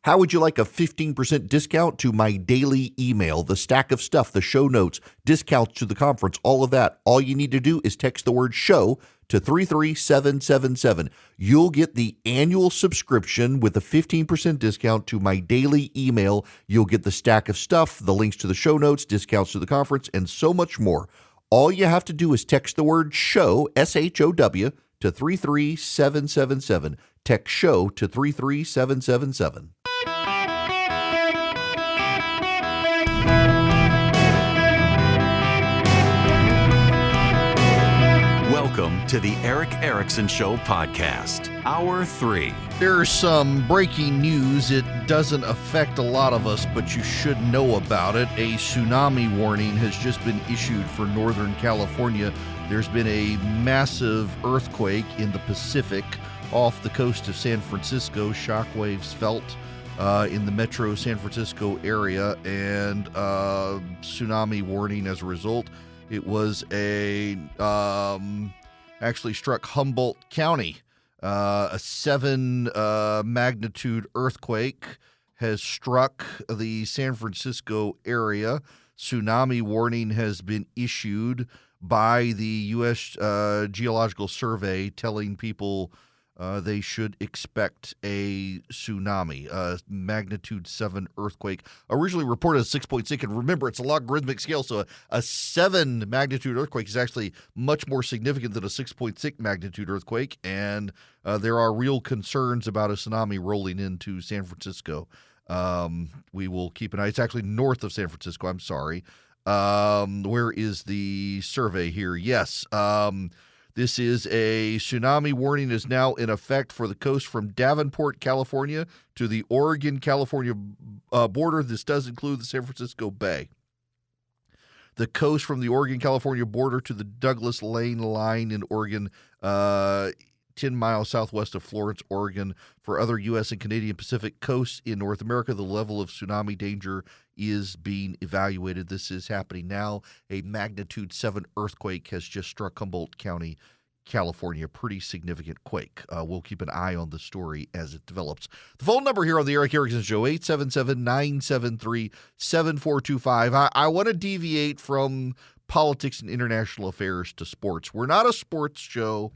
How would you like a 15% discount to my daily email, the stack of stuff, the show notes, discounts to the conference, all of that? All you need to do is text the word show to 33777. You'll get the annual subscription with a 15% discount to my daily email. You'll get the stack of stuff, the links to the show notes, discounts to the conference, and so much more. All you have to do is text the word show, SHOW, to 33777. Text show to 33777. Welcome to the Eric Erickson Show podcast, Hour 3. There's some breaking news. It doesn't affect a lot of us, but you should know about it. A tsunami warning has just been issued for Northern California. There's been a massive earthquake in the Pacific off the coast of San Francisco. Shockwaves felt in the metro San Francisco area, and tsunami warning as a result. It was actually struck Humboldt County. A 7 magnitude earthquake has struck the San Francisco area. Tsunami warning has been issued by the U.S. Geological Survey, telling people they should expect a tsunami, a magnitude 7 earthquake. Originally reported as 6.6, and remember, it's a logarithmic scale, so a 7 magnitude earthquake is actually much more significant than a 6.6 magnitude earthquake, and there are real concerns about a tsunami rolling into San Francisco. We will keep an eye. It's actually north of San Francisco, I'm sorry. Where is the survey here? Yes. This is a tsunami warning is now in effect for the coast from Davenport, California to the Oregon-California border. This does include the San Francisco Bay. The coast from the Oregon-California border to the Douglas Lane line in Oregon, 10 miles southwest of Florence, Oregon. For other U.S. and Canadian Pacific coasts in North America, the level of tsunami danger is being evaluated. This is happening now. A magnitude 7 earthquake has just struck Humboldt County, California. Pretty significant quake. We'll keep an eye on the story as it develops. The phone number here on the Eric Erickson Show, 877-973-7425. I want to deviate from politics and international affairs to sports. We're not a sports show.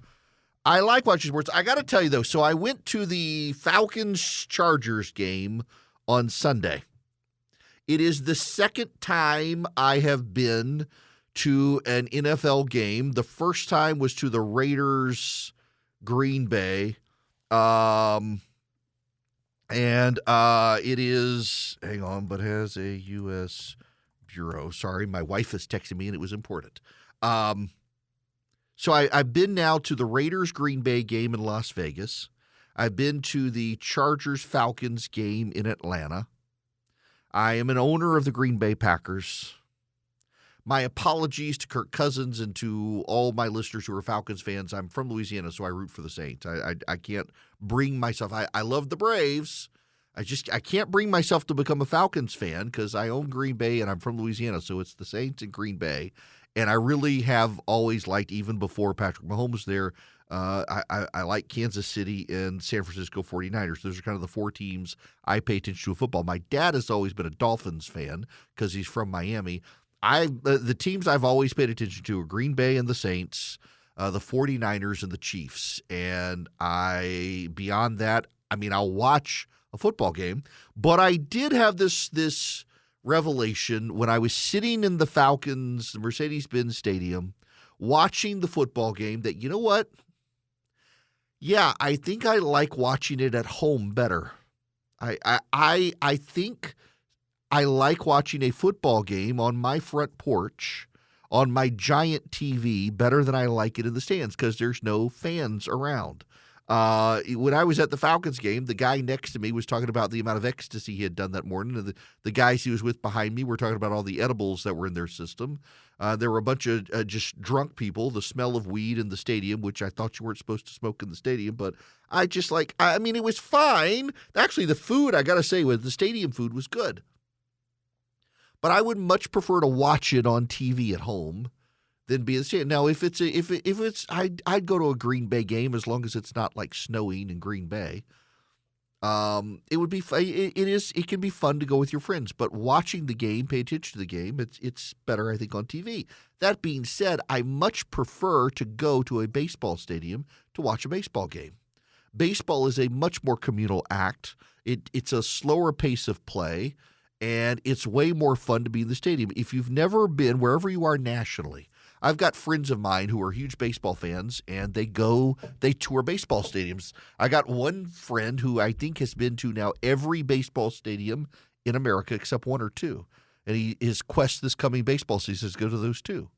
I like watching sports. I got to tell you, though, so I went to the Falcons-Chargers game on Sunday. It is the second time I have been to an NFL game. The first time was to the Raiders-Green Bay. And it is, hang on, but has a U.S. Bureau. Sorry, my wife is texting me, and it was important. So I've been now to the Raiders-Green Bay game in Las Vegas. I've been to the Chargers-Falcons game in Atlanta. I am an owner of the Green Bay Packers. My apologies to Kirk Cousins and to all my listeners who are Falcons fans. I'm from Louisiana, so I root for the Saints. I can't bring myself. I love the Braves. I can't bring myself to become a Falcons fan because I own Green Bay and I'm from Louisiana, so it's the Saints and Green Bay. And I really have always liked, even before Patrick Mahomes was there, I like Kansas City and San Francisco 49ers. Those are kind of the 4 teams I pay attention to football. My dad has always been a Dolphins fan because he's from Miami. The teams I've always paid attention to are Green Bay and the Saints, the 49ers and the Chiefs. And beyond that, I mean, I'll watch a football game. But I did have this revelation when I was sitting in the Falcons, the Mercedes-Benz Stadium, watching the football game that, you know what? Yeah, I think I like watching it at home better. I think I like watching a football game on my front porch on my giant TV better than I like it in the stands because there's no fans around. When I was at the Falcons game, the guy next to me was talking about the amount of ecstasy he had done that morning. And the guys he was with behind me were talking about all the edibles that were in their system. There were a bunch of just drunk people, the smell of weed in the stadium, which I thought you weren't supposed to smoke in the stadium. But I mean, it was fine. Actually, the food, I got to say, the stadium food was good. But I would much prefer to watch it on TV at home than be in the stadium. Now, if it's, I'd go to a Green Bay game as long as it's not like snowing in Green Bay. It would be it can be fun to go with your friends, but watching the game, pay attention to the game, it's better, I think, on TV. That being said, I much prefer to go to a baseball stadium to watch a baseball game. Baseball is a much more communal act. It's a slower pace of play, and it's way more fun to be in the stadium. If you've never been, wherever you are nationally, I've got friends of mine who are huge baseball fans, and they tour baseball stadiums. I got one friend who I think has been to now every baseball stadium in America except one or two. And his quest this coming baseball season is to go to those two.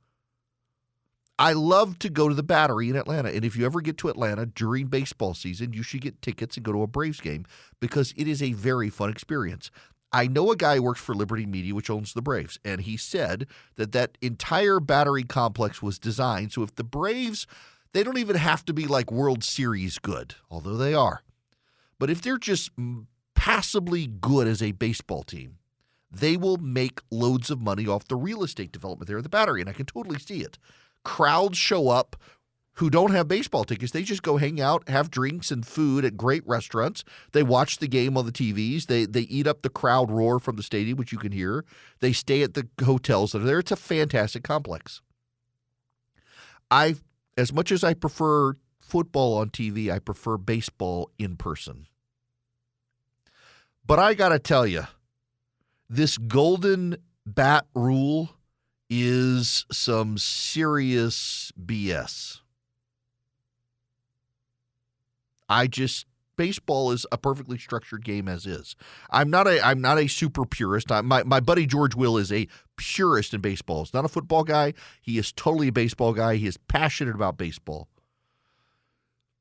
I love to go to the Battery in Atlanta, and if you ever get to Atlanta during baseball season, you should get tickets and go to a Braves game because it is a very fun experience. I know a guy who works for Liberty Media, which owns the Braves, and he said that entire Battery complex was designed so if the Braves, they don't even have to be like World Series good, although they are. But if they're just passably good as a baseball team, they will make loads of money off the real estate development there at the Battery, and I can totally see it. Crowds show up who don't have baseball tickets. They just go hang out, have drinks and food at great restaurants. They watch the game on the TVs. They eat up the crowd roar from the stadium, which you can hear. They stay at the hotels that are there. It's a fantastic complex. As much as I prefer football on TV, I prefer baseball in person. But I got to tell you, this golden bat rule is some serious BS. Baseball is a perfectly structured game as is. I'm not a super purist. My buddy George Will is a purist in baseball. He's not a football guy. He is totally a baseball guy. He is passionate about baseball.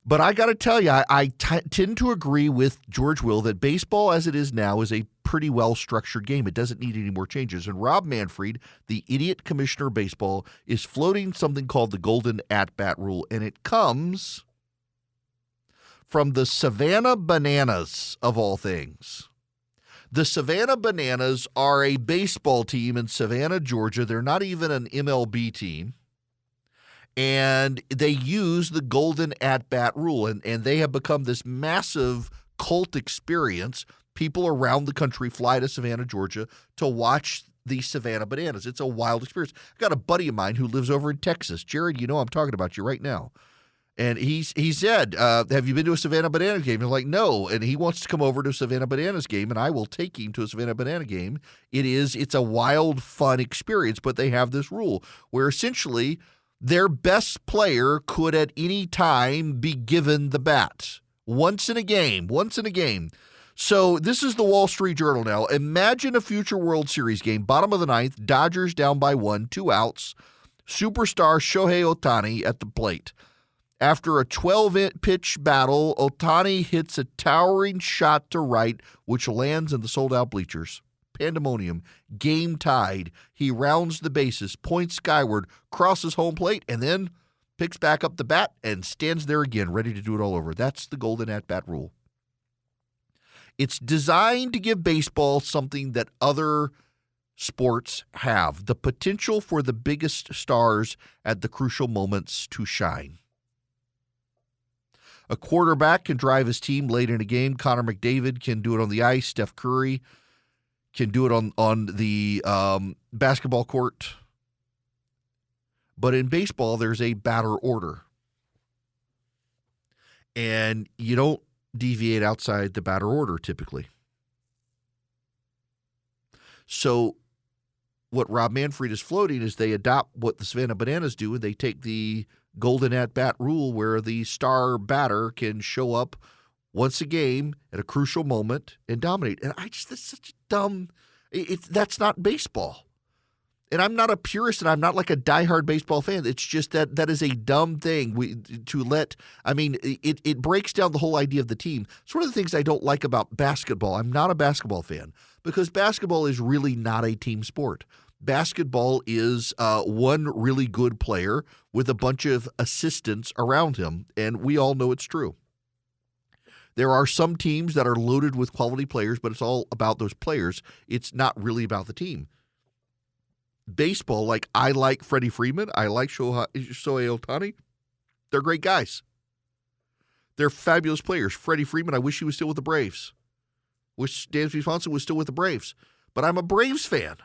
But I got to tell you, I tend to agree with George Will that baseball as it is now is a pretty well-structured game. It doesn't need any more changes. And Rob Manfred, the idiot commissioner of baseball, is floating something called the Golden At-Bat Rule, and it comes from the Savannah Bananas, of all things. The Savannah Bananas are a baseball team in Savannah, Georgia. They're not even an MLB team. And they use the Golden At-Bat Rule, and they have become this massive cult experience. People around the country fly to Savannah, Georgia to watch the Savannah Bananas. It's a wild experience. I got a buddy of mine who lives over in Texas. Jared, you know I'm talking about you right now. And he said, have you been to a Savannah Bananas game? I'm like, no. And he wants to come over to a Savannah Bananas game, and I will take him to a Savannah Banana game. It's a wild, fun experience, but they have this rule where essentially their best player could at any time be given the bat. Once in a game. So this is the Wall Street Journal now. Imagine a future World Series game, bottom of the ninth, Dodgers down by 1, 2 outs, superstar Shohei Ohtani at the plate. After a 12-pitch battle, Ohtani hits a towering shot to right, which lands in the sold-out bleachers. Pandemonium, game tied. He rounds the bases, points skyward, crosses home plate, and then picks back up the bat and stands there again, ready to do it all over. That's the Golden At-Bat Rule. It's designed to give baseball something that other sports have, the potential for the biggest stars at the crucial moments to shine. A quarterback can drive his team late in a game. Connor McDavid can do it on the ice. Steph Curry can do it on the basketball court. But in baseball, there's a batter order. And you don't deviate outside the batter order typically. So what Rob Manfred is floating is they adopt what the Savannah Bananas do, and they take the Golden At-Bat Rule where the star batter can show up once a game at a crucial moment and dominate. And that's such a dumb, that's not baseball. And I'm not a purist, and I'm not like a diehard baseball fan. It's just that is a dumb thing it breaks down the whole idea of the team. It's one of the things I don't like about basketball. I'm not a basketball fan because basketball is really not a team sport. Basketball is one really good player with a bunch of assistants around him, and we all know it's true. There are some teams that are loaded with quality players, but it's all about those players. It's not really about the team. Baseball, I like Freddie Freeman. I like Shohei Ohtani. They're great guys. They're fabulous players. Freddie Freeman, I wish he was still with the Braves. Wish Dansby Swanson was still with the Braves. But I'm a Braves fan,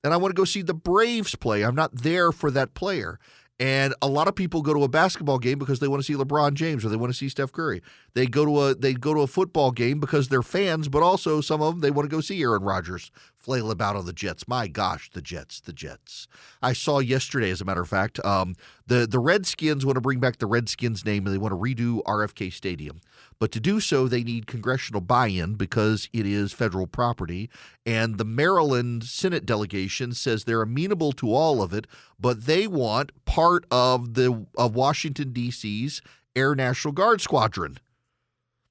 and I want to go see the Braves play. I'm not there for that player. And a lot of people go to a basketball game because they want to see LeBron James or they want to see Steph Curry. They go to a football game because they're fans, but also some of them they want to go see Aaron Rodgers flail about on the Jets. My gosh, the Jets. I saw yesterday, as a matter of fact, the Redskins want to bring back the Redskins name and they want to redo RFK Stadium. But to do so, they need congressional buy-in because it is federal property. And the Maryland Senate delegation says they're amenable to all of it, but they want part of Washington, D.C.'s Air National Guard Squadron.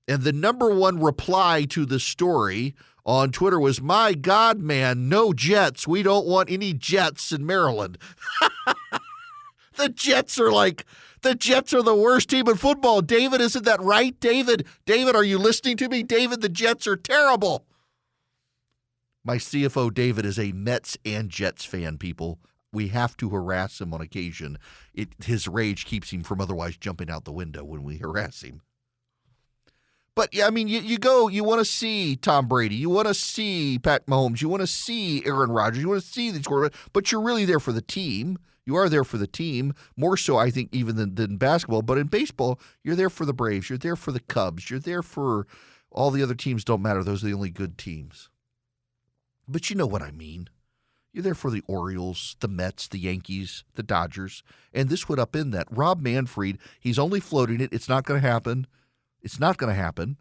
And the number one reply to the story on Twitter was, my God, man, no jets. We don't want any jets in Maryland. The Jets are the worst team in football. David, isn't that right? David, are you listening to me? David, the Jets are terrible. My CFO, David, is a Mets and Jets fan, people. We have to harass him on occasion. His rage keeps him from otherwise jumping out the window when we harass him. But, yeah, I mean, you want to see Tom Brady. You want to see Pat Mahomes. You want to see Aaron Rodgers. You want to see these quarterbacks. But you're really there for the team. You are there for the team, more so, I think, even than basketball. But in baseball, you're there for the Braves. You're there for the Cubs. You're there for all the other teams don't matter. Those are the only good teams. But you know what I mean. You're there for the Orioles, the Mets, the Yankees, the Dodgers. And this would upend that. Rob Manfred, he's only floating it. It's not going to happen. It's not going to happen.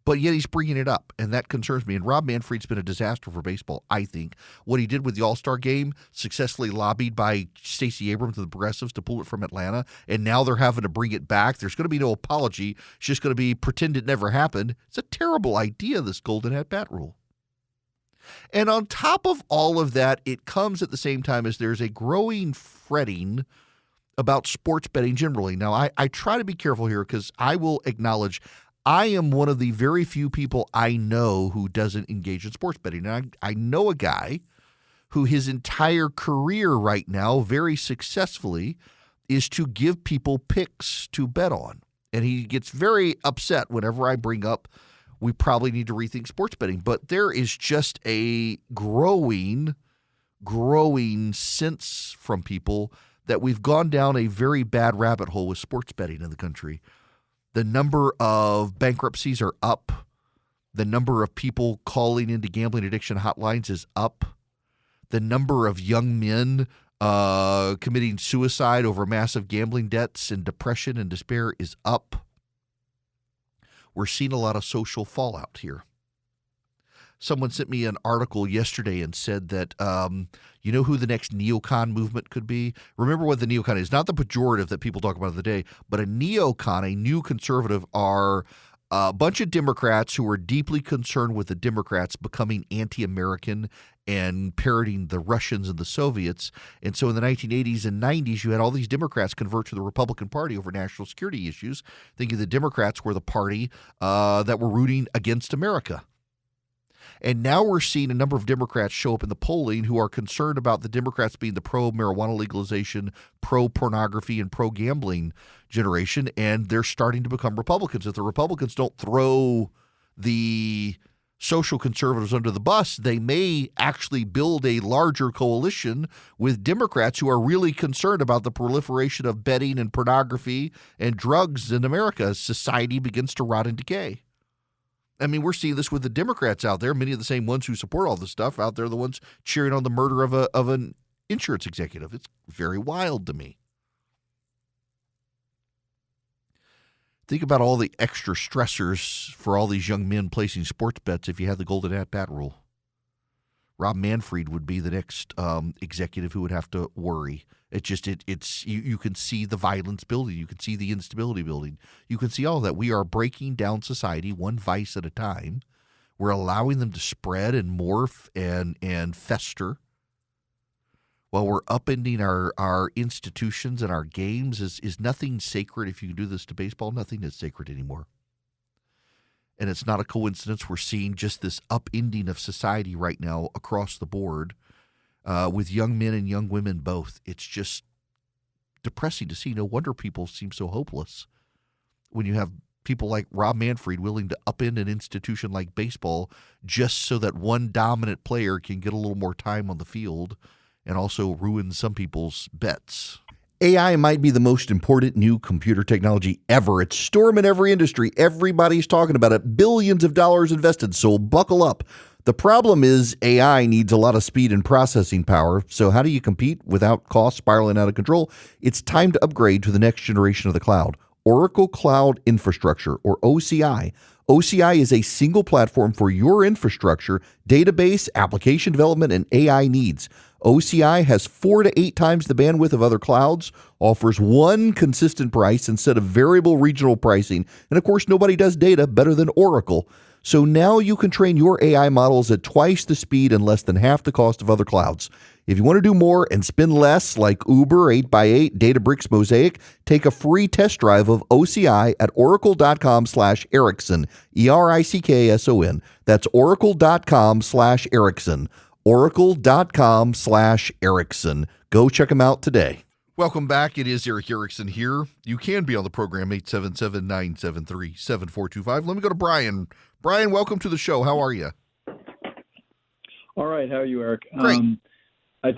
But yet he's bringing it up, and that concerns me. And Rob Manfred's been a disaster for baseball, I think. What he did with the All-Star Game, successfully lobbied by Stacey Abrams and the Progressives to pull it from Atlanta, and now they're having to bring it back. There's going to be no apology. It's just going to be pretend it never happened. It's a terrible idea, this golden at-bat rule. And on top of all of that, it comes at the same time as there's a growing fretting about sports betting generally. Now, I try to be careful here because I will acknowledge I am one of the very few people I know who doesn't engage in sports betting. And I know a guy who his entire career right now, very successfully, is to give people picks to bet on. And he gets very upset whenever I bring up we probably need to rethink sports betting. But there is just a growing sense from people that we've gone down a very bad rabbit hole with sports betting in the country. The number of bankruptcies are up. The number of people calling into gambling addiction hotlines is up. The number of young men committing suicide over massive gambling debts and depression and despair is up. We're seeing a lot of social fallout here. Someone sent me an article yesterday and said that, you know who the next neocon movement could be? Remember what the neocon is. Not the pejorative that people talk about of the day, but a neocon, a new conservative, are a bunch of Democrats who are deeply concerned with the Democrats becoming anti-American and parroting the Russians and the Soviets. And so in the 1980s and 90s, you had all these Democrats convert to the Republican Party over national security issues, thinking the Democrats were the party that were rooting against America. And now we're seeing a number of Democrats show up in the polling who are concerned about the Democrats being the pro-marijuana legalization, pro-pornography, and pro-gambling generation, and they're starting to become Republicans. If the Republicans don't throw the social conservatives under the bus, they may actually build a larger coalition with Democrats who are really concerned about the proliferation of betting and pornography and drugs in America as society begins to rot and decay. I mean, we're seeing this with the Democrats out there. Many of the same ones who support all this stuff out there, the ones cheering on the murder of an insurance executive. It's very wild to me. Think about all the extra stressors for all these young men placing sports bets if you had the golden at-bat rule. Rob Manfred would be the next executive who would have to worry. You can see the violence building. You can see the instability building. You can see all that. We are breaking down society one vice at a time. We're allowing them to spread and morph and fester. While we're upending our institutions and our games, is nothing sacred. If you do this to baseball, nothing is sacred anymore. And it's not a coincidence we're seeing just this upending of society right now across the board with young men and young women both. It's just depressing to see. No wonder people seem so hopeless when you have people like Rob Manfred willing to upend an institution like baseball just so that one dominant player can get a little more time on the field and also ruin some people's bets. AI might be the most important new computer technology ever. It's storming every industry. Everybody's talking about it. Billions of dollars invested, so buckle up. The problem is AI needs a lot of speed and processing power. So how do you compete without costs spiraling out of control? It's time to upgrade to the next generation of the cloud. Oracle Cloud Infrastructure, or OCI. OCI is a single platform for your infrastructure, database, application development, and AI needs. OCI has 4 to 8 times the bandwidth of other clouds, offers one consistent price instead of variable regional pricing, and of course, nobody does data better than Oracle. So now you can train your AI models at twice the speed and less than half the cost of other clouds. If you want to do more and spend less, like Uber, 8x8, Databricks, Mosaic, take a free test drive of OCI at oracle.com/Erickson, ERICKSON. That's oracle.com/Erickson, oracle.com/Erickson. Go check them out today. Welcome back. It is Eric Erickson here. You can be on the program, 877-973-7425. Let me go to Brian. Brian, welcome to the show. How are you? All right. How are you, Eric? Great. I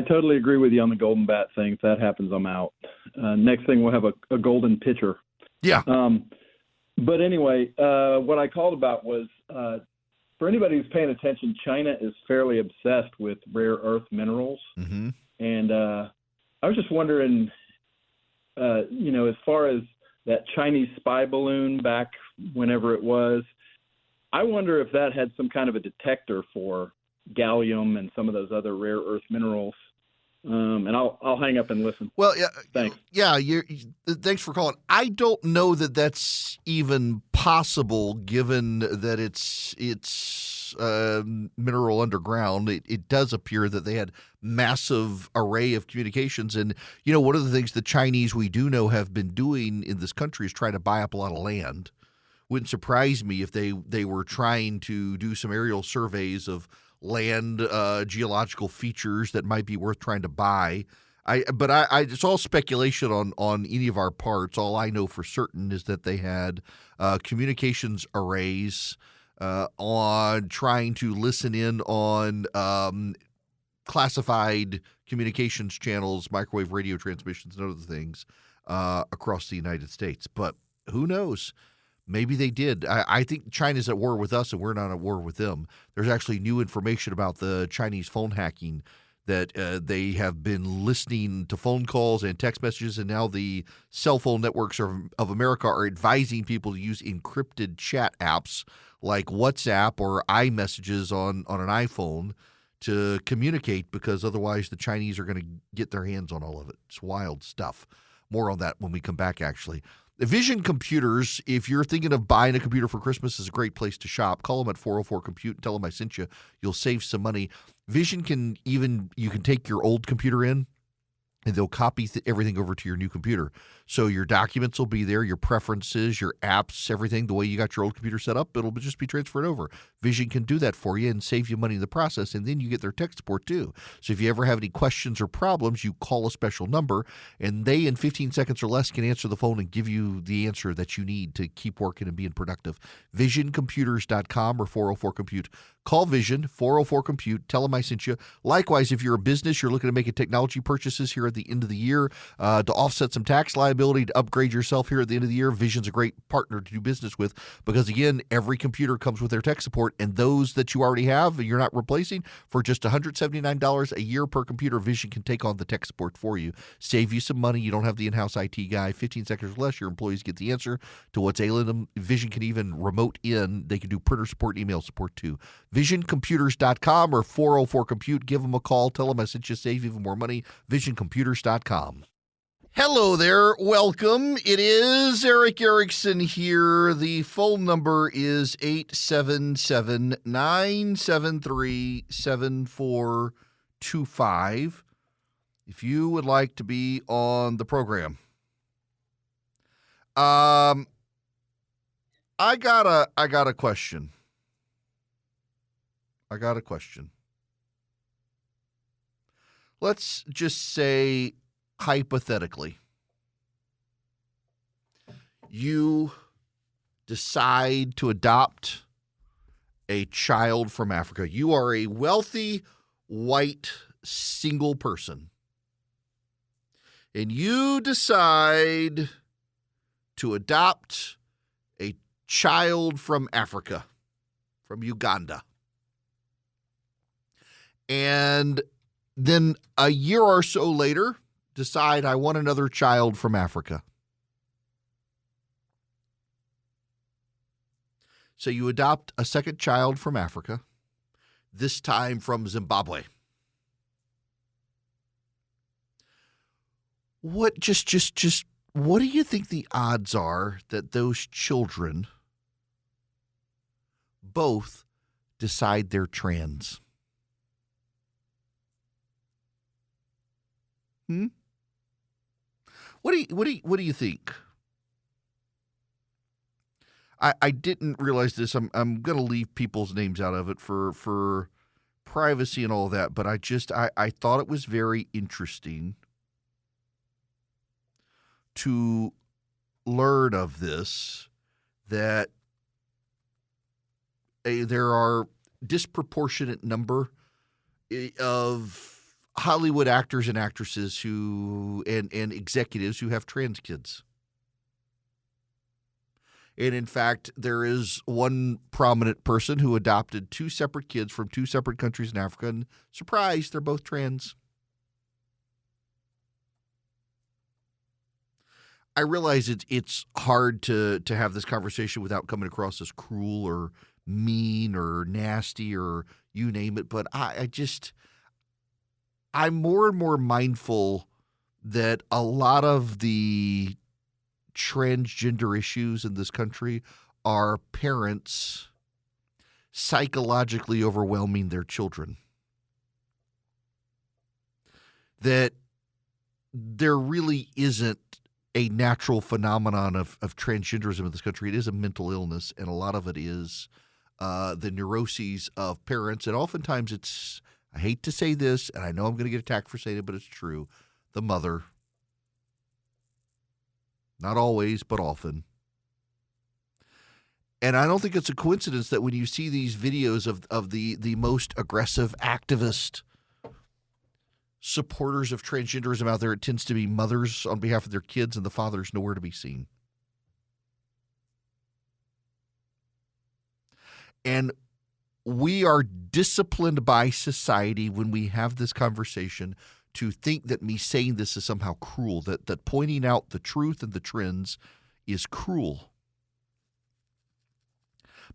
totally agree with you on the golden bat thing. If that happens, I'm out. Next thing, we'll have a golden pitcher. Yeah. But anyway, what I called about was, for anybody who's paying attention, China is fairly obsessed with rare earth minerals. Mm-hmm. And I was just wondering, as far as that Chinese spy balloon back whenever it was, I wonder if that had some kind of a detector for gallium and some of those other rare earth minerals. And I'll hang up and listen. Well, yeah, thanks. Yeah, thanks for calling. I don't know that that's even possible, given that it's mineral underground. It does appear that they had massive array of communications, and one of the things the Chinese we do know have been doing in this country is trying to buy up a lot of land. Wouldn't surprise me if they were trying to do some aerial surveys of land geological features that might be worth trying to buy. But it's all speculation on any of our parts. All I know for certain is that they had communications arrays on trying to listen in on classified communications channels, microwave radio transmissions, and other things across the United States. But who knows? Maybe they did. I think China's at war with us, and we're not at war with them. There's actually new information about the Chinese phone hacking that they have been listening to phone calls and text messages, and now the cell phone networks of America are advising people to use encrypted chat apps like WhatsApp or iMessages on an iPhone to communicate, because otherwise the Chinese are going to get their hands on all of it. It's wild stuff. More on that when we come back, actually. Vision Computers, if you're thinking of buying a computer for Christmas, is a great place to shop. Call them at 404-COMPUTE and tell them I sent you. You'll save some money. Vision you can take your old computer in, and they'll copy everything over to your new computer. So your documents will be there, your preferences, your apps, everything, the way you got your old computer set up, it'll just be transferred over. Vision can do that for you and save you money in the process, and then you get their tech support too. So if you ever have any questions or problems, you call a special number, and they, in 15 seconds or less, can answer the phone and give you the answer that you need to keep working and being productive. VisionComputers.com or 404-COMPUTE. Call Vision, 404-COMPUTE. Tell them I sent you. Likewise, if you're a business, you're looking to make technology purchases here at the end of the year to offset some tax liability, to upgrade yourself here at the end of the year, Vision's a great partner to do business with, because, again, every computer comes with their tech support, and those that you already have and you're not replacing, for just $179 a year per computer, Vision can take on the tech support for you. Save you some money. You don't have the in-house IT guy. 15 seconds or less, your employees get the answer to what's ailing them. Vision can even remote in. They can do printer support, email support too. VisionComputers.com or 404-COMPUTE. Give them a call. Tell them I sent you, save even more money. VisionComputers.com. Hello there. Welcome. It is Eric Erickson here. The phone number is 877-973-7425 if you would like to be on the program. I got a question. I got a question. Let's just say, hypothetically, you decide to adopt a child from Africa. You are a wealthy, white, single person. And you decide to adopt a child from Africa, from Uganda. And then a year or so later, decide I want another child from Africa. So you adopt a second child from Africa, this time from Zimbabwe. What what do you think the odds are that those children both decide they're trans? What do you think? I didn't realize this. I'm going to leave people's names out of it for privacy and all that, but I thought it was very interesting to learn of this, that there are disproportionate number of Hollywood actors and actresses and executives who have trans kids. And in fact, there is one prominent person who adopted two separate kids from two separate countries in Africa, and surprise, they're both trans. I realize it's hard to have this conversation without coming across as cruel or mean or nasty or you name it, but I'm more and more mindful that a lot of the transgender issues in this country are parents psychologically overwhelming their children. That there really isn't a natural phenomenon of transgenderism in this country. It is a mental illness, and a lot of it is the neuroses of parents. And oftentimes it's, I hate to say this, and I know I'm going to get attacked for saying it, but it's true, the mother. Not always, but often. And I don't think it's a coincidence that when you see these videos of the most aggressive activist supporters of transgenderism out there, it tends to be mothers on behalf of their kids, and the father's nowhere to be seen. And we are disciplined by society when we have this conversation to think that me saying this is somehow cruel, that pointing out the truth and the trends is cruel.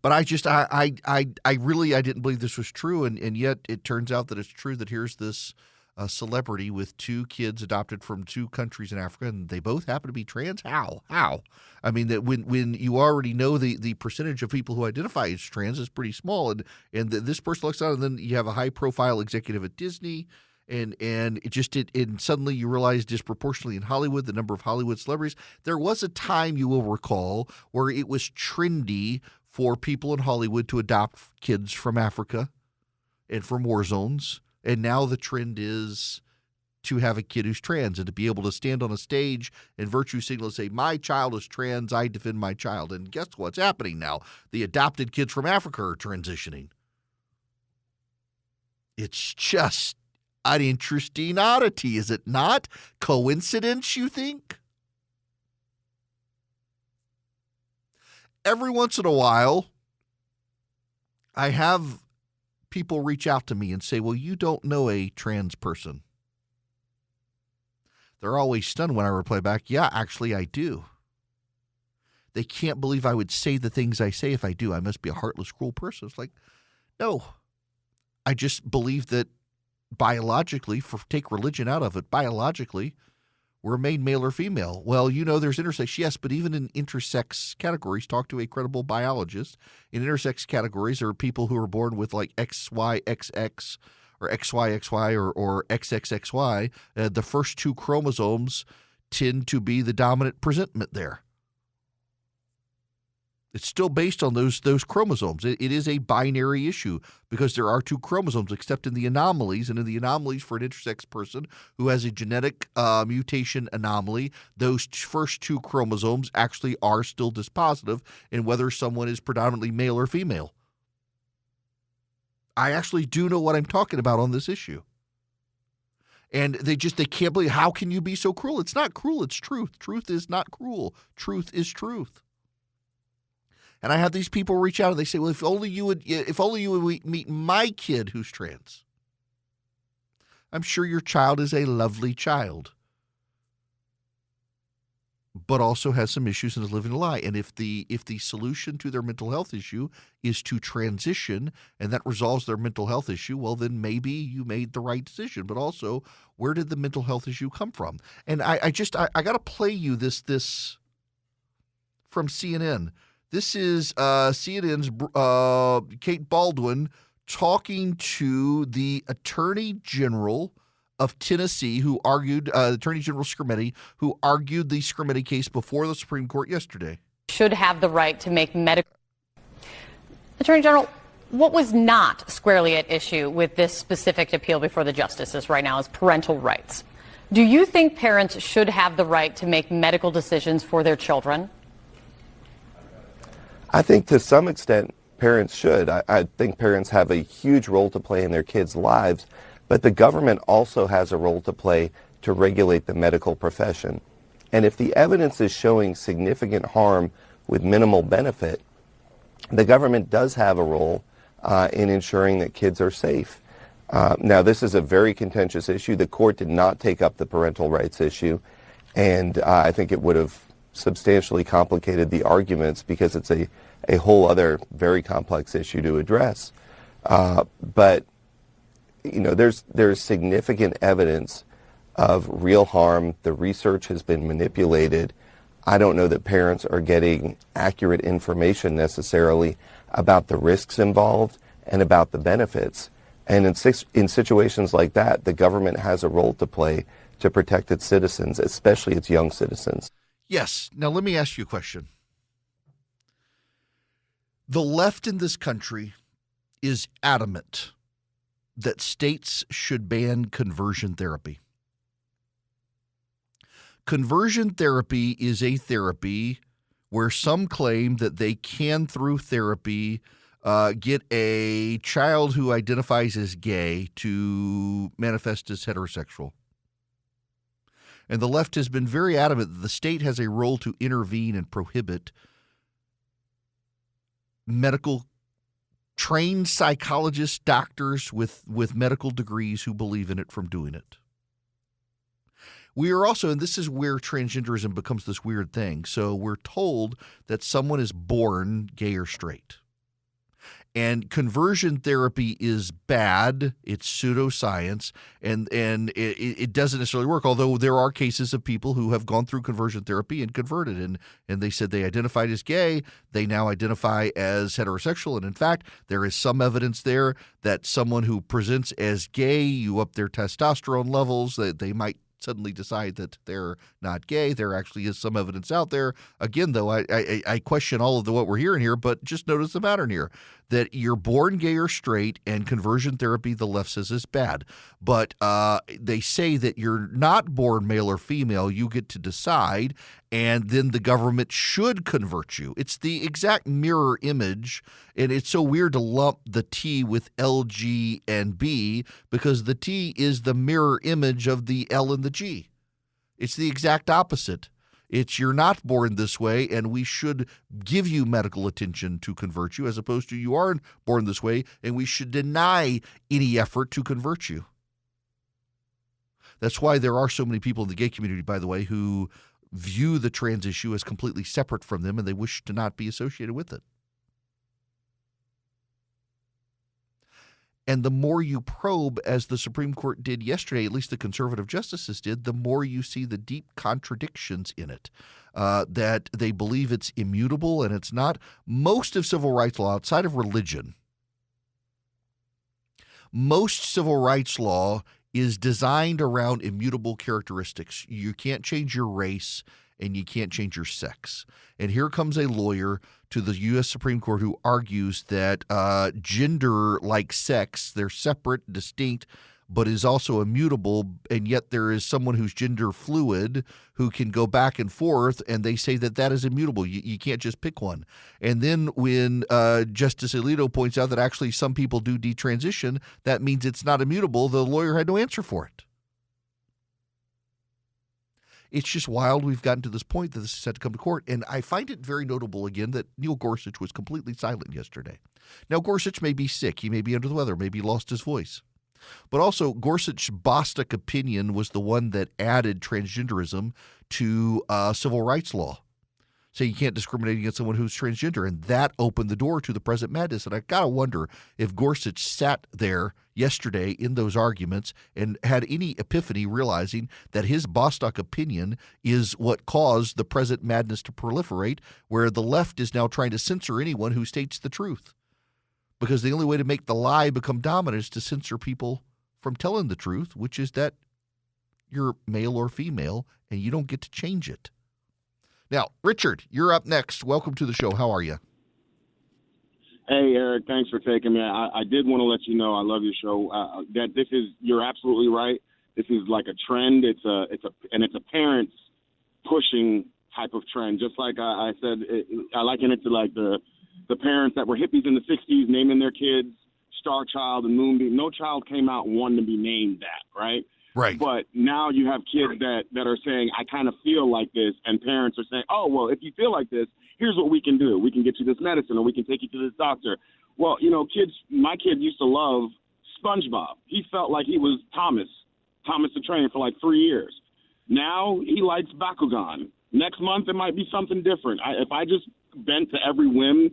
But I didn't believe this was true, and yet it turns out that it's true, that here's this celebrity with two kids adopted from two countries in Africa, and they both happen to be trans. How? I mean, that when you already know the percentage of people who identify as trans is pretty small, and this person looks out, and then you have a high profile executive at Disney, and suddenly you realize disproportionately in Hollywood, the number of Hollywood celebrities. There was a time, you will recall, where it was trendy for people in Hollywood to adopt kids from Africa and from war zones. And now the trend is to have a kid who's trans and to be able to stand on a stage and virtue signal and say, my child is trans, I defend my child. And guess what's happening now? The adopted kids from Africa are transitioning. It's just an interesting oddity, is it not? Coincidence, you think? Every once in a while, I have people reach out to me and say, well, you don't know a trans person. They're always stunned when I reply back, yeah, actually I do. They can't believe I would say the things I say. If I do, I must be a heartless, cruel person. It's like, no, I just believe that biologically, take religion out of it, biologically, we're made male or female. Well, there's intersex. Yes, but even in intersex categories, talk to a credible biologist. In intersex categories, there are people who are born with like XYXX or XYXY or XXXY. The first two chromosomes tend to be the dominant presentment there. It's still based on those chromosomes. It is a binary issue because there are two chromosomes, except in the anomalies. And in the anomalies for an intersex person who has a genetic mutation anomaly, those first two chromosomes actually are still dispositive in whether someone is predominantly male or female. I actually do know what I'm talking about on this issue. And they can't believe, how can you be so cruel? It's not cruel, it's truth. Truth is not cruel. Truth is truth. And I have these people reach out and they say, well, if only you would meet my kid who's trans. I'm sure your child is a lovely child, but also has some issues and is living a lie. And if the solution to their mental health issue is to transition and that resolves their mental health issue, well, then maybe you made the right decision. But also, where did the mental health issue come from? And I got to play you this from CNN. This is CNN's Kate Baldwin talking to the Attorney General of Tennessee, who argued, Attorney General Skrmetti, who argued the Skrmetti case before the Supreme Court yesterday. Should have the right to make medical. Attorney General, what was not squarely at issue with this specific appeal before the justices right now is parental rights. Do you think parents should have the right to make medical decisions for their children? I think to some extent parents should. I think parents have a huge role to play in their kids' lives, but the government also has a role to play to regulate the medical profession. And if the evidence is showing significant harm with minimal benefit, the government does have a role in ensuring that kids are safe. Now, this is a very contentious issue. The court did not take up the parental rights issue, and I think it would have substantially complicated the arguments because it's a whole other very complex issue to address. But you know, there's significant evidence of real harm. The research has been manipulated. I don't know that parents are getting accurate information necessarily about the risks involved and about the benefits. And in situations like that, the government has a role to play to protect its citizens, especially its young citizens. Yes. Now, let me ask you a question. The left in this country is adamant that states should ban conversion therapy. Conversion therapy is a therapy where some claim that they can, through therapy, get a child who identifies as gay to manifest as heterosexual. And the left has been very adamant that the state has a role to intervene and prohibit medical trained psychologists, doctors with medical degrees who believe in it from doing it. We are also, and this is where transgenderism becomes this weird thing. So we're told that someone is born gay or straight. And conversion therapy is bad. It's pseudoscience, and it doesn't necessarily work, although there are cases of people who have gone through conversion therapy and converted, and they said they identified as gay. They now identify as heterosexual, and in fact, there is some evidence there that someone who presents as gay, you up their testosterone levels, that they might suddenly decide that they're not gay. There actually is some evidence out there. Again, though, I question all of what we're hearing here, but just notice the pattern here, that you're born gay or straight, and conversion therapy, the left says, is bad. But they say that you're not born male or female. You get to decide, and then the government should convert you. It's the exact mirror image, and it's so weird to lump the T with L, G, and B, because the T is the mirror image of the L and the G. It's the exact opposite. It's you're not born this way, and we should give you medical attention to convert you, as opposed to you are born this way, and we should deny any effort to convert you. That's why there are so many people in the gay community, by the way, who view the trans issue as completely separate from them, and they wish to not be associated with it. And the more you probe, as the Supreme Court did yesterday, at least the conservative justices did, the more you see the deep contradictions in it, that they believe it's immutable, and it's not. Most of civil rights law, outside of religion, most civil rights law is designed around immutable characteristics. You can't change your race, and you can't change your sex. And here comes a lawyer to the U.S. Supreme Court who argues that gender like sex, they're separate, distinct, but is also immutable, and yet there is someone who's gender fluid who can go back and forth, and they say that that is immutable. You can't just pick one. And then when Justice Alito points out that actually some people do detransition, that means it's not immutable. The lawyer had no answer for it. It's just wild we've gotten to this point that this is set to come to court, and I find it very notable, again, that Neil Gorsuch was completely silent yesterday. Now, Gorsuch may be sick. He may be under the weather. Maybe he lost his voice. But also, Gorsuch's Bostock opinion was the one that added transgenderism to civil rights law. So you can't discriminate against someone who's transgender, and that opened the door to the present madness. And I got to wonder if Gorsuch sat there yesterday in those arguments and had any epiphany realizing that his Bostock opinion is what caused the present madness to proliferate, where the left is now trying to censor anyone who states the truth. Because the only way to make the lie become dominant is to censor people from telling the truth, which is that you're male or female and you don't get to change it. Now, Richard, you're up next. Welcome to the show. How are you? Hey, Eric, thanks for taking me. I did want to let you know I love your show. That this is, you're absolutely right. This is like a trend. It's a parents pushing type of trend. Just like I said, I liken it to like the parents that were hippies in the 60s naming their kids Star Child and Moonbeam. No child came out and wanted to be named that, right? Right. But now you have kids that are saying, I kind of feel like this, and parents are saying, oh, well, if you feel like this, here's what we can do. We can get you this medicine, or we can take you to this doctor. Well, you know, my kid used to love SpongeBob. He felt like he was Thomas the Train for like 3 years. Now he likes Bakugan. Next month it might be something different. If I just bent to every whim,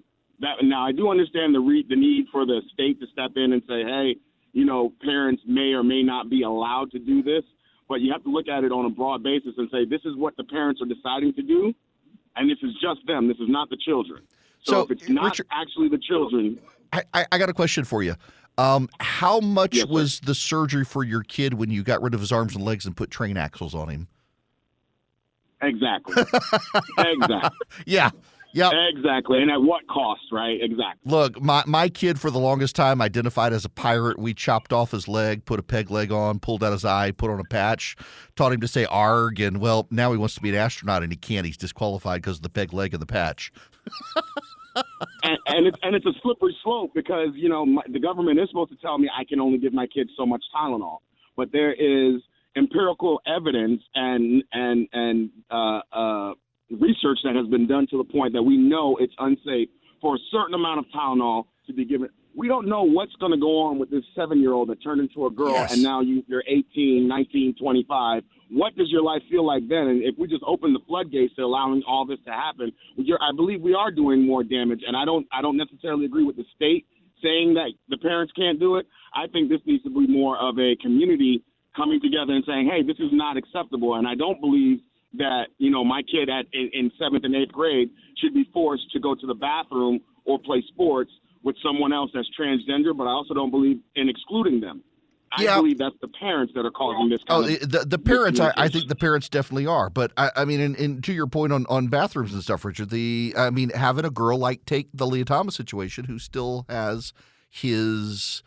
now I do understand the need for the state to step in and say, hey, you know, parents may or may not be allowed to do this, but you have to look at it on a broad basis and say this is what the parents are deciding to do, and this is just them. This is not the children. So if it's not Richard, actually the children. I got a question for you. How much was the surgery for your kid when you got rid of his arms and legs and put train axles on him? Exactly. Exactly. Yeah. Yeah, exactly. And at what cost, right? Exactly. Look, my kid for the longest time identified as a pirate. We chopped off his leg, put a peg leg on, pulled out his eye, put on a patch, taught him to say arg, and, well, now he wants to be an astronaut, and he can't. He's disqualified because of the peg leg and the patch. and it's a slippery slope because, you know, the government is supposed to tell me I can only give my kids so much Tylenol. But there is empirical evidence and research that has been done to the point that we know it's unsafe for a certain amount of Tylenol to be given. We don't know what's going to go on with this 7-year-old that turned into a girl, and now you're 18, 19, 25. What does your life feel like then? And if we just open the floodgates to allowing all this to happen, I believe we are doing more damage. And I don't necessarily agree with the state saying that the parents can't do it. I think this needs to be more of a community coming together and saying, hey, this is not acceptable. And I don't believe that, you know, my kid in 7th and 8th grade should be forced to go to the bathroom or play sports with someone else that's transgender, but I also don't believe in excluding them. I believe that's the parents that are causing this kind of the parents, I think the parents definitely are. But, I mean, and to your point on bathrooms and stuff, Richard, having a girl like take the Leah Thomas situation who still has his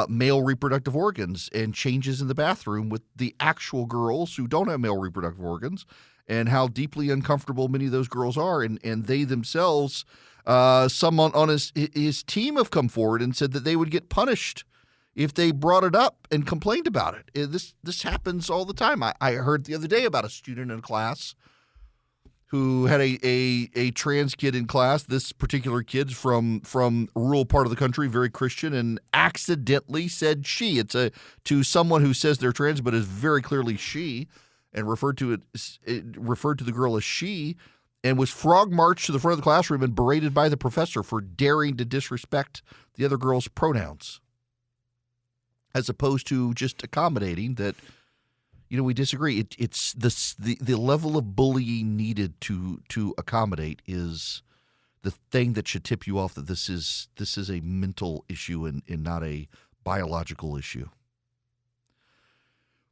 male reproductive organs and changes in the bathroom with the actual girls who don't have male reproductive organs, and how deeply uncomfortable many of those girls are. And they themselves, someone on his team have come forward and said that they would get punished if they brought it up and complained about it. This happens all the time. I heard the other day about a student in a class who had a trans kid in class. This particular kid from a rural part of the country, very Christian, and accidentally said she. It's to someone who says they're trans but is very clearly she, and referred to the girl as she, and was frog marched to the front of the classroom and berated by the professor for daring to disrespect the other girl's pronouns, as opposed to just accommodating that. You know, we disagree. It's the level of bullying needed to accommodate is the thing that should tip you off that this is a mental issue and not a biological issue.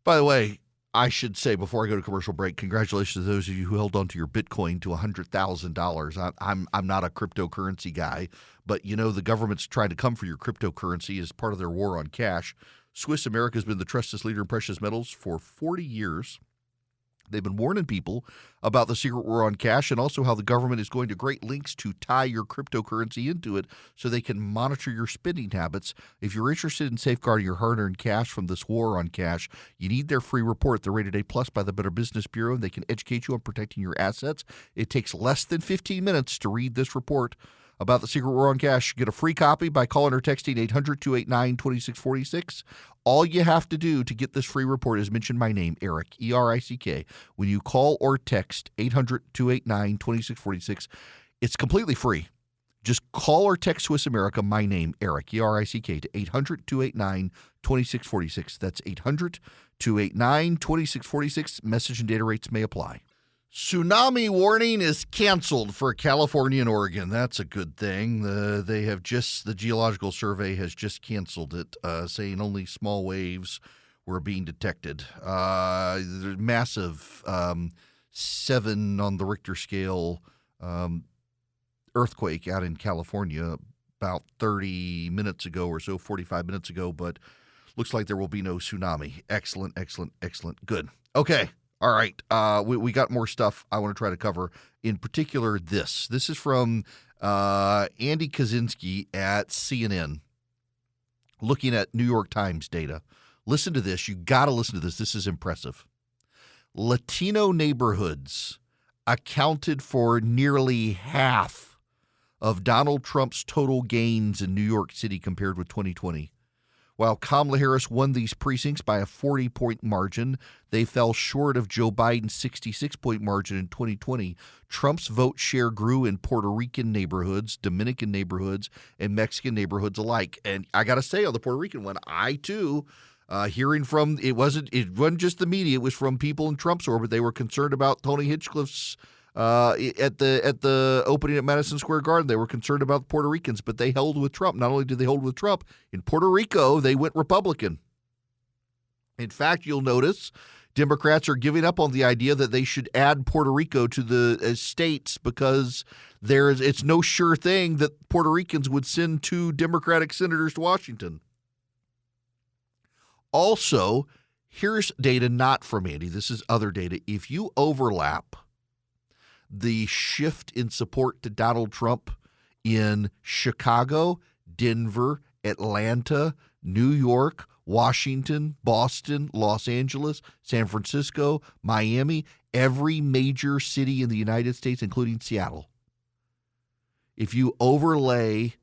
By the way, I should say before I go to commercial break, congratulations to those of you who held on to your Bitcoin to $100,000. I'm not a cryptocurrency guy, but the government's trying to come for your cryptocurrency as part of their war on cash. Swiss America has been the trusted leader in precious metals for 40 years. They've been warning people about the secret war on cash and also how the government is going to great lengths to tie your cryptocurrency into it so they can monitor your spending habits. If you're interested in safeguarding your hard-earned cash from this war on cash, you need their free report. They're rated A+ by the Better Business Bureau, and they can educate you on protecting your assets. It takes less than 15 minutes to read this report about the secret war on cash. Get a free copy by calling or texting 800-289-2646. All you have to do to get this free report is mention my name, Eric, E-R-I-C-K. When you call or text 800-289-2646, it's completely free. Just call or text Swiss America, my name, Eric, E-R-I-C-K, to 800-289-2646. That's 800-289-2646. Message and data rates may apply. Tsunami warning is canceled for California and Oregon. That's a good thing. The Geological Survey has just canceled it, saying only small waves were being detected. Massive 7 on the Richter scale earthquake out in California about 30 minutes ago or so, 45 minutes ago, but looks like there will be no tsunami. Excellent, excellent, excellent. Good. Okay. All right, we got more stuff I want to try to cover. In particular, this. This is from Andy Kaczynski at CNN, looking at New York Times data. Listen to this. You got to listen to this. This is impressive. Latino neighborhoods accounted for nearly half of Donald Trump's total gains in New York City compared with 2020. While Kamala Harris won these precincts by a 40-point margin, they fell short of Joe Biden's 66-point margin in 2020. Trump's vote share grew in Puerto Rican neighborhoods, Dominican neighborhoods, and Mexican neighborhoods alike. And I got to say, on the Puerto Rican one, I too, hearing from it wasn't just the media; it was from people in Trump's orbit. They were concerned about Tony Hinchcliffe's. At the opening at Madison Square Garden, they were concerned about the Puerto Ricans, but they held with Trump. Not only did they hold with Trump, in Puerto Rico, they went Republican. In fact, you'll notice Democrats are giving up on the idea that they should add Puerto Rico to the states because it's no sure thing that Puerto Ricans would send 2 Democratic senators to Washington. Also, here's data not from Andy. This is other data. If you overlap the shift in support to Donald Trump in Chicago, Denver, Atlanta, New York, Washington, Boston, Los Angeles, San Francisco, Miami, every major city in the United States, including Seattle. If you overlay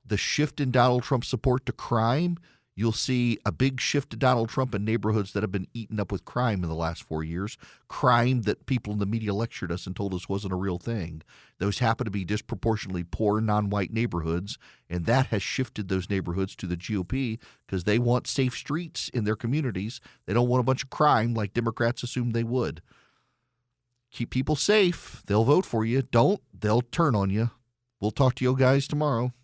the shift in Donald Trump's support to crime, you'll see a big shift to Donald Trump in neighborhoods that have been eaten up with crime in the last 4 years, crime that people in the media lectured us and told us wasn't a real thing. Those happen to be disproportionately poor, non-white neighborhoods, and that has shifted those neighborhoods to the GOP because they want safe streets in their communities. They don't want a bunch of crime like Democrats assumed they would. Keep people safe. They'll vote for you. Don't, they'll turn on you. We'll talk to you guys tomorrow.